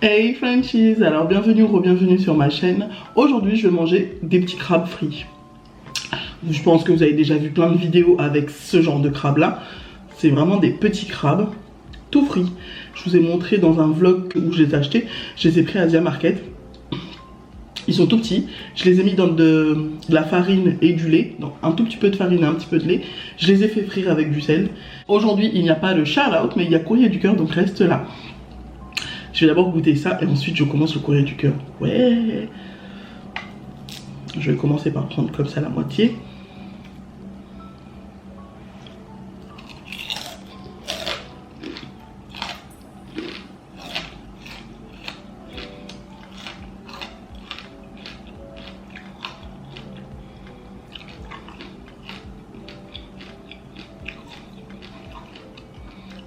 Hey Frenchies, alors bienvenue ou re-bienvenue sur ma chaîne. Aujourd'hui je vais manger des petits crabes frits. Je pense que vous avez déjà vu plein de vidéos avec ce genre de crabes là. C'est vraiment des petits crabes tout frits. Je vous ai montré dans un vlog où je les ai achetés. Je les ai pris à Asia Market. Ils sont tout petits. Je les ai mis dans de la farine et du lait. Donc un tout petit peu de farine et un petit peu de lait. Je les ai fait frire avec du sel. Aujourd'hui il n'y a pas de shout-out mais il y a courrier du cœur, donc reste là. Je vais d'abord goûter ça et ensuite je commence le courrier du cœur. Ouais. Je vais commencer par prendre comme ça la moitié.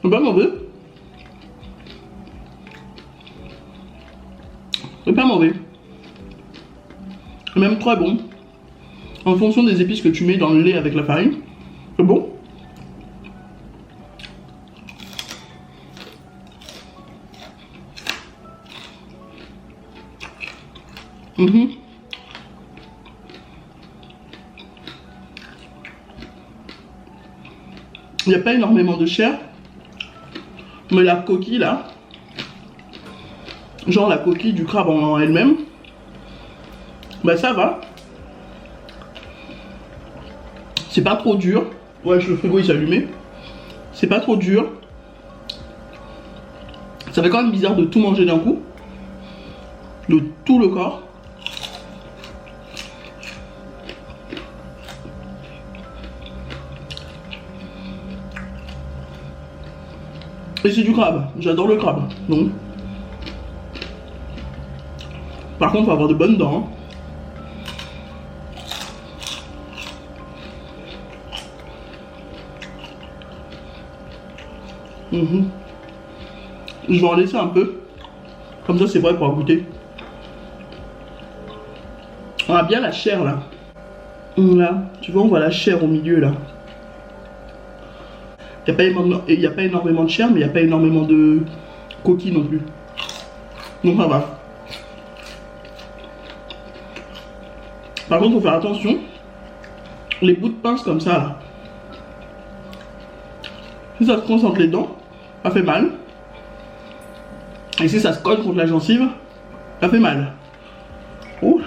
Pas mauvais. C'est pas mauvais. Même très bon. En fonction des épices que tu mets dans le lait avec la farine. C'est bon. Il n'y a pas énormément de chair. Mais la coquille là, genre la coquille du crabe en elle-même, bah ça va. C'est pas trop dur. Ouais, le frigo il s'est allumé. C'est pas trop dur. Ça fait quand même bizarre de tout manger d'un coup. De tout le corps. Et c'est du crabe. J'adore le crabe. Donc. Par contre, il faut avoir de bonnes dents. Je vais en laisser un peu. Comme ça, c'est vrai pour goûter. On a bien la chair là. Là, tu vois, on voit la chair au milieu là. Il n'y a pas énormément de chair, mais il n'y a pas énormément de coquilles non plus. Donc ça va. Par contre, il faut faire attention. Les bouts de pince comme ça là. Si ça se coince entre les dents, ça fait mal. Et si ça se colle contre la gencive, ça fait mal. Ouh.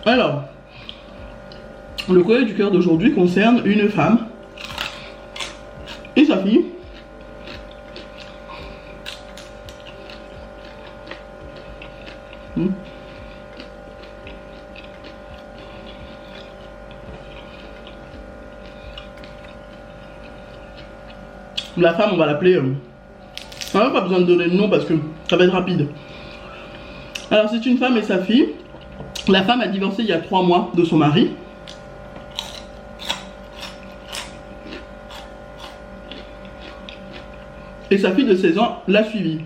Alors, le courrier du cœur d'aujourd'hui concerne une femme et sa fille. La femme, on va l'appeler. On n'a pas besoin de donner le nom parce que ça va être rapide. Alors, c'est une femme et sa fille. La femme a divorcé il y a 3 mois de son mari. Et sa fille de 16 ans l'a suivi.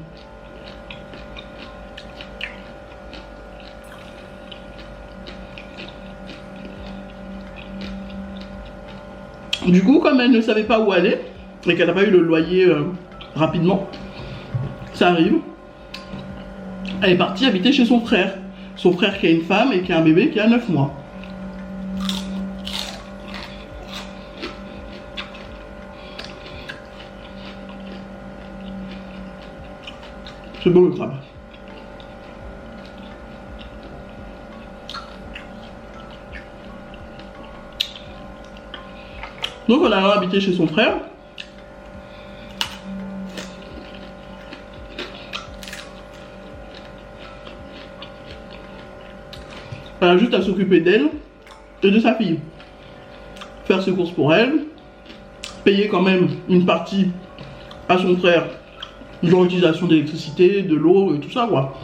Du coup, comme elle ne savait pas où aller, et qu'elle n'a pas eu le loyer rapidement, ça arrive, elle est partie habiter chez son frère. Son frère qui a une femme et qui a un bébé qui a 9 mois. C'est bon le crabe. Donc on a habité chez son frère. Elle a juste à s'occuper d'elle et de sa fille. Faire ses courses pour elle. Payer quand même une partie à son frère. Genre l'utilisation d'électricité, de l'eau et tout ça quoi.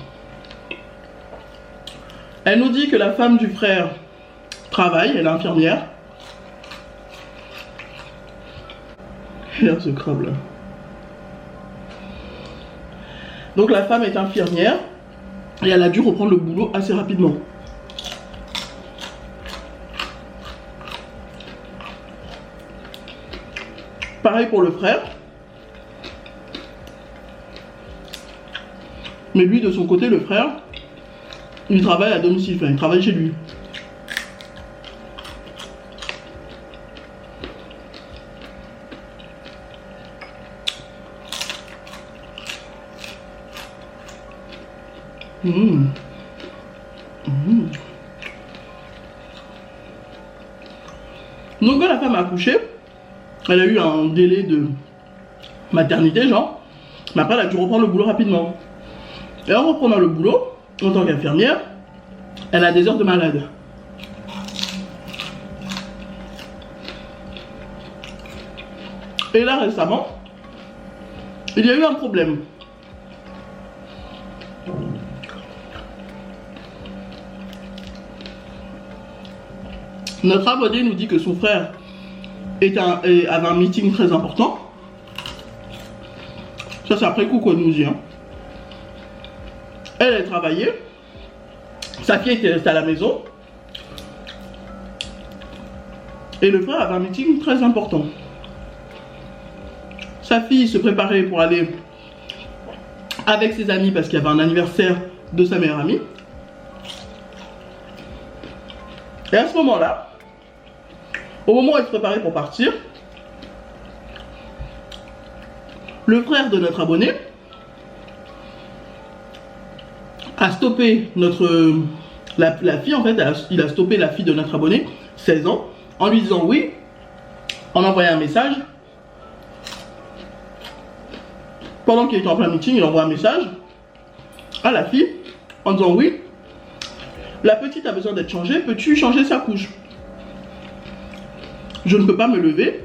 Elle nous dit que la femme du frère travaille, elle est infirmière. Regarde ce crabe là. Donc la femme est infirmière et elle a dû reprendre le boulot assez rapidement. Pareil pour le frère. Mais lui, de son côté, le frère, il travaille à domicile, enfin, il travaille chez lui. Donc quand la femme a accouché, elle a eu un délai de maternité, genre, mais après elle a dû reprendre le boulot rapidement. Et en reprenant le boulot, en tant qu'infirmière, elle a des heures de malade. Et là récemment, il y a eu un problème. Notre abonné nous dit que son frère avait un meeting très important. Ça c'est après coup qu'on nous dit. Hein. Elle travaillait. Sa fille était restée à la maison. Et le frère avait un meeting très important. Sa fille se préparait pour aller avec ses amis parce qu'il y avait un anniversaire de sa meilleure amie. Et à ce moment-là, au moment où elle se préparait pour partir, le frère de notre abonné a stoppé la fille, en fait, il a stoppé la fille de notre abonné, 16 ans, en lui disant oui, en envoyant un message. Pendant qu'il était en plein meeting, il envoie un message à la fille en disant oui, la petite a besoin d'être changée, peux-tu changer sa couche? Je ne peux pas me lever.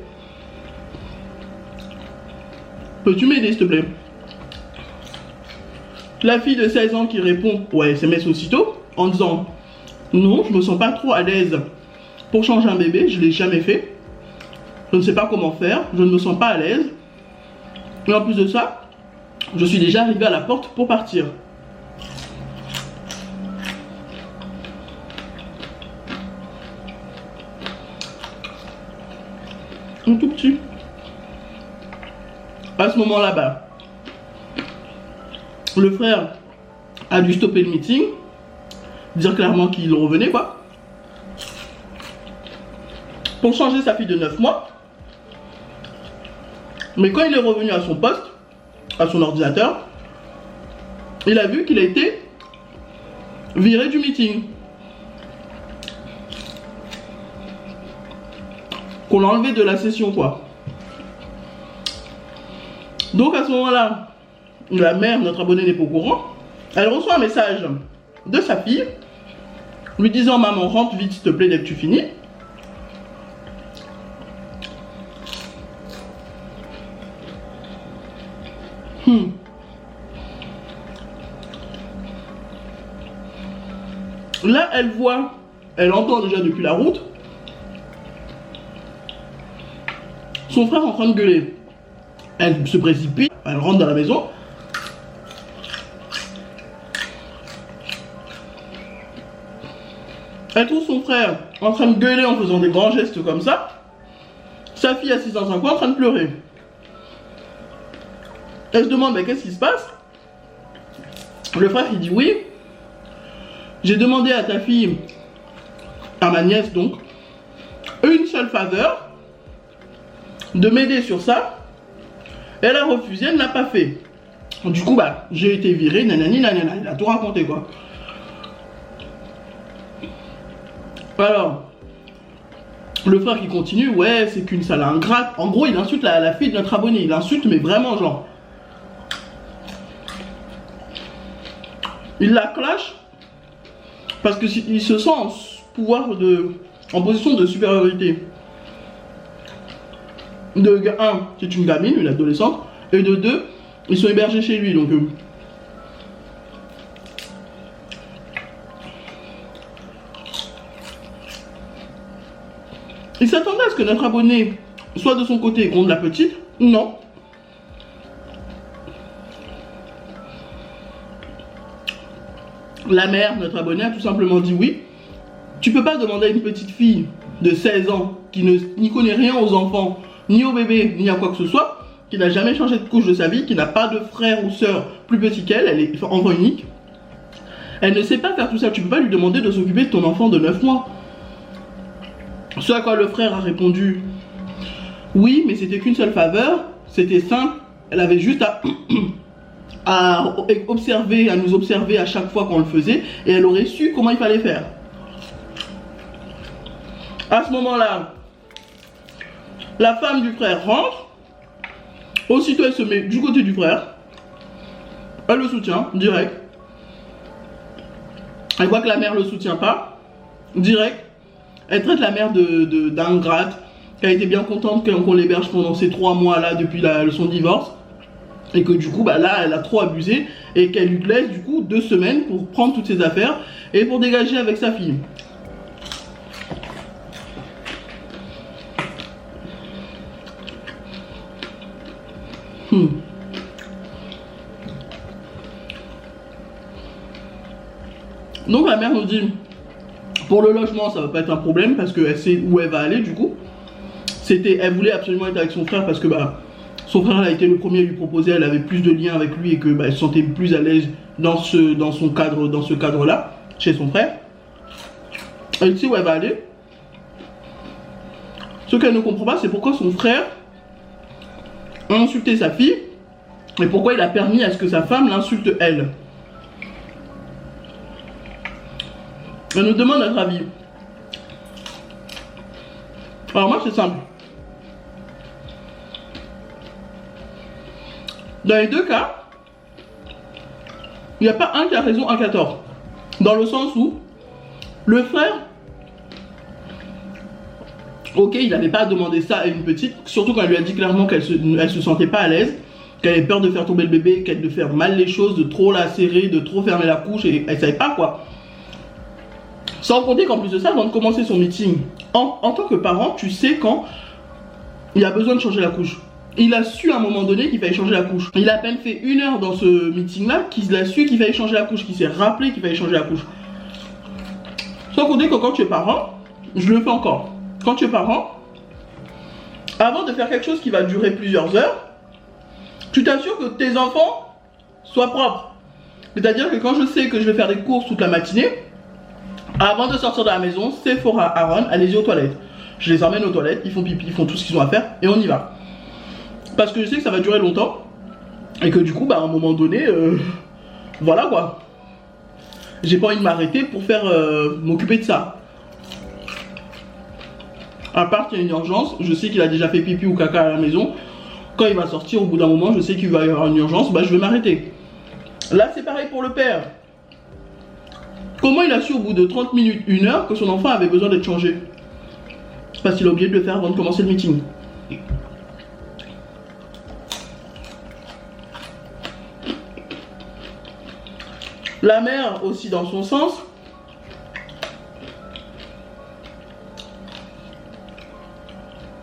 Peux-tu m'aider s'il te plaît? La fille de 16 ans qui répond au SMS aussitôt en disant non, je me sens pas trop à l'aise pour changer un bébé, je l'ai jamais fait. Je ne sais pas comment faire, je ne me sens pas à l'aise. Et en plus de ça, je suis déjà arrivée à la porte pour partir. Un tout petit. À ce moment-là, le frère a dû stopper le meeting, dire clairement qu'il revenait quoi, pour changer sa fille de 9 mois. Mais quand il est revenu à son poste, à son ordinateur, il a vu qu'il a été viré du meeting. Qu'on l'a enlevé de la session quoi. Donc à ce moment-là, la mère, notre abonné n'est pas au courant. Elle reçoit un message de sa fille lui disant maman rentre vite s'il te plaît dès que tu finis. Là elle voit, elle entend déjà depuis la route son frère en train de gueuler. Elle se précipite, elle rentre dans la maison. Elle trouve son frère en train de gueuler en faisant des grands gestes comme ça. Sa fille assise dans un coin en train de pleurer. Elle se demande mais qu'est-ce qui se passe? Le frère il dit oui. J'ai demandé à ta fille, à ma nièce donc, une seule faveur, de m'aider sur ça. Elle a refusé, elle ne l'a pas fait. Du coup, j'ai été viré, nanani, nanana. Il a tout raconté, quoi. Alors, le frère qui continue, ouais, c'est qu'une sale ingrate. En gros, il insulte la fille de notre abonné. Il insulte, mais vraiment, genre. Il la clash parce qu'il se sent en pouvoir en position de supériorité. De 1, c'est une gamine, une adolescente, et de 2, ils sont hébergés chez lui, donc il s'attendait à ce que notre abonné soit de son côté contre la petite. Non. La mère, notre abonné, a tout simplement dit oui. Tu peux pas demander à une petite fille de 16 ans qui n'y connaît rien aux enfants, ni au bébé, ni à quoi que ce soit, qui n'a jamais changé de couche de sa vie, qui n'a pas de frère ou soeur plus petit qu'elle, elle est enfant unique. Elle ne sait pas faire tout ça, tu peux pas lui demander de s'occuper de ton enfant de 9 mois. Ce à quoi le frère a répondu, oui, mais c'était qu'une seule faveur, c'était simple, elle avait juste à observer, à nous observer à chaque fois qu'on le faisait, et elle aurait su comment il fallait faire. À ce moment-là, la femme du frère rentre, aussitôt elle se met du côté du frère, elle le soutient, direct. Elle voit que la mère le soutient pas, direct. Elle traite la mère d'ingrate, qu'elle a été bien contente qu'on l'héberge pendant ces 3 mois là depuis son divorce. Et que du coup, bah là, elle a trop abusé et qu'elle lui laisse du coup 2 semaines pour prendre toutes ses affaires et pour dégager avec sa fille. Donc la mère nous dit, pour le logement, ça va pas être un problème parce qu'elle sait où elle va aller du coup. Elle voulait absolument être avec son frère parce que bah son frère a été le premier à lui proposer, elle avait plus de liens avec lui et que bah, elle se sentait plus à l'aise dans ce cadre-là, chez son frère. Elle sait où elle va aller. Ce qu'elle ne comprend pas, c'est pourquoi son frère a insulté sa fille et pourquoi il a permis à ce que sa femme l'insulte elle. Elle nous demande notre avis. Alors moi c'est simple. Dans les 2 cas, il n'y a pas un qui a raison, un qui a tort. Dans le sens où le frère, ok, il n'avait pas à demander ça à une petite, surtout quand elle lui a dit clairement qu'elle se sentait pas à l'aise, qu'elle avait peur de faire tomber le bébé, de faire mal les choses, de trop la serrer, de trop fermer la couche, et elle savait pas quoi. Sans compter qu'en plus de ça, avant de commencer son meeting, en tant que parent, tu sais quand il a besoin de changer la couche. Il a su à un moment donné qu'il fallait changer la couche. Il a à peine fait 1 heure dans ce meeting-là qu'il a su qu'il fallait changer la couche, qu'il s'est rappelé qu'il fallait changer la couche. Sans compter que quand tu es parent, je le fais encore. Quand tu es parent, avant de faire quelque chose qui va durer plusieurs heures, tu t'assures que tes enfants soient propres. C'est-à-dire que quand je sais que je vais faire des courses toute la matinée, avant de sortir de la maison, Sephora, Aaron, allez-y aux toilettes. Je les emmène aux toilettes, ils font pipi, ils font tout ce qu'ils ont à faire et on y va. Parce que je sais que ça va durer longtemps et que du coup, bah, à un moment donné, voilà quoi. J'ai pas envie de m'arrêter pour faire m'occuper de ça. À part qu'il y a une urgence, je sais qu'il a déjà fait pipi ou caca à la maison. Quand il va sortir, au bout d'un moment, je sais qu'il va y avoir une urgence, bah, je vais m'arrêter. Là, c'est pareil pour le père. Comment il a su au bout de 30 minutes, 1 heure, que son enfant avait besoin d'être changé? Parce qu'il a oublié de le faire avant de commencer le meeting. La mère aussi dans son sens.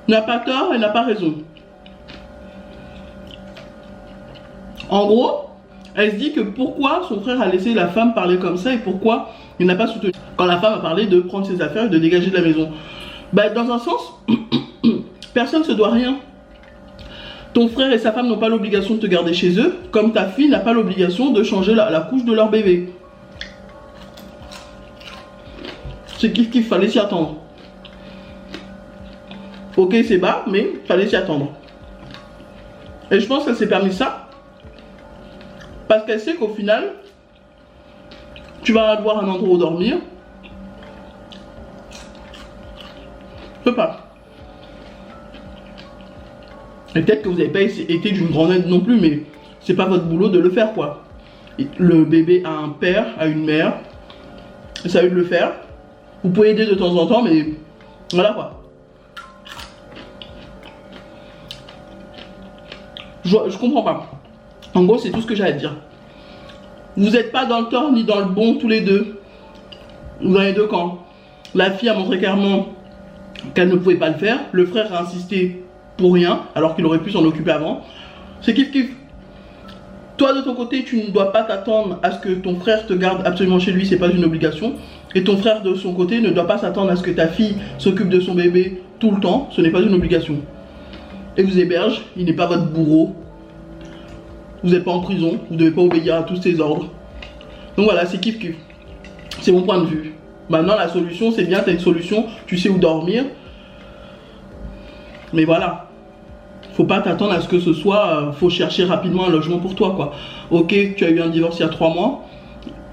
N'a pas tort et n'a pas raison. En gros, elle se dit que pourquoi son frère a laissé la femme parler comme ça et pourquoi il n'a pas soutenu. Quand la femme a parlé de prendre ses affaires et de dégager de la maison. Bah, dans un sens, personne ne se doit rien. Ton frère et sa femme n'ont pas l'obligation de te garder chez eux, comme ta fille n'a pas l'obligation de changer la couche de leur bébé. C'est kiff, fallait s'y attendre. Ok, c'est bas, mais fallait s'y attendre. Et je pense qu'elle s'est permis ça parce qu'elle sait qu'au final, tu vas avoir un endroit où dormir. Je peux pas. Et peut-être que vous n'avez pas été d'une grande aide non plus, mais c'est pas votre boulot de le faire quoi. Le bébé a un père, a une mère, ça a eu de le faire. Vous pouvez aider de temps en temps, mais voilà quoi. Je comprends pas. En gros, c'est tout ce que j'ai à dire. Vous n'êtes pas dans le tort ni dans le bon tous les deux. Dans les deux camps. La fille a montré clairement qu'elle ne pouvait pas le faire. Le frère a insisté pour rien, alors qu'il aurait pu s'en occuper avant. C'est kiff kiff. Toi de ton côté, tu ne dois pas t'attendre à ce que ton frère te garde absolument chez lui, c'est pas une obligation. Et ton frère de son côté ne doit pas s'attendre à ce que ta fille s'occupe de son bébé tout le temps, ce n'est pas une obligation. et vous héberge, il n'est pas votre bourreau. Vous n'êtes pas en prison, vous ne devez pas obéir à tous ses ordres. Donc voilà, c'est kiff kiff. C'est mon point de vue. Maintenant, la solution, c'est bien, tu as une solution, tu sais où dormir. Mais voilà. Faut pas t'attendre à ce que ce soit, faut chercher rapidement un logement pour toi, quoi. Ok, tu as eu un divorce il y a 3 mois.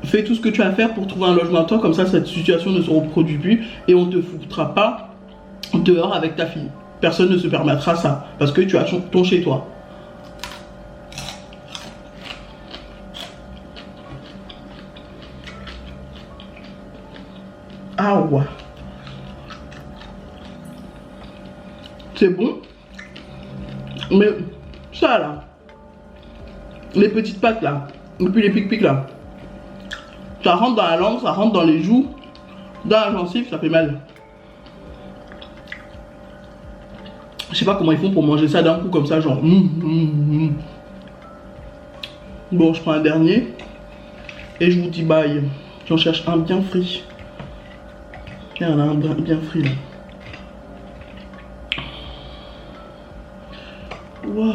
Fais tout ce que tu as à faire pour trouver un logement à toi, comme ça, cette situation ne se reproduit plus et on ne te foutra pas dehors avec ta fille. Personne ne se permettra ça, parce que tu as ton chez toi. Ah ouais. C'est bon. Mais ça là, les petites pattes là, et puis les pics-pics là, ça rentre dans la langue, ça rentre dans les joues, dans la gencive, ça fait mal. Je sais pas comment ils font pour manger ça d'un coup comme ça, genre. Bon, je prends un dernier et je vous dis bye. J'en cherche un bien frit. Il y en a un bien frit là. Wow.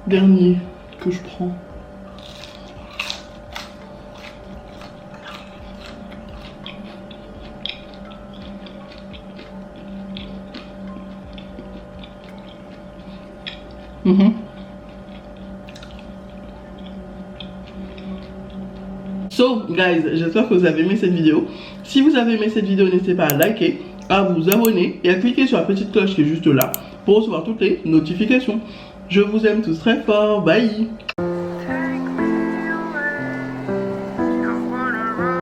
Dernier que je prends. So guys, j'espère que vous avez aimé cette vidéo. Si vous avez aimé cette vidéo, n'hésitez pas à liker, à vous abonner et à cliquer sur la petite cloche qui est juste là pour recevoir toutes les notifications. Je vous aime tous très fort, bye.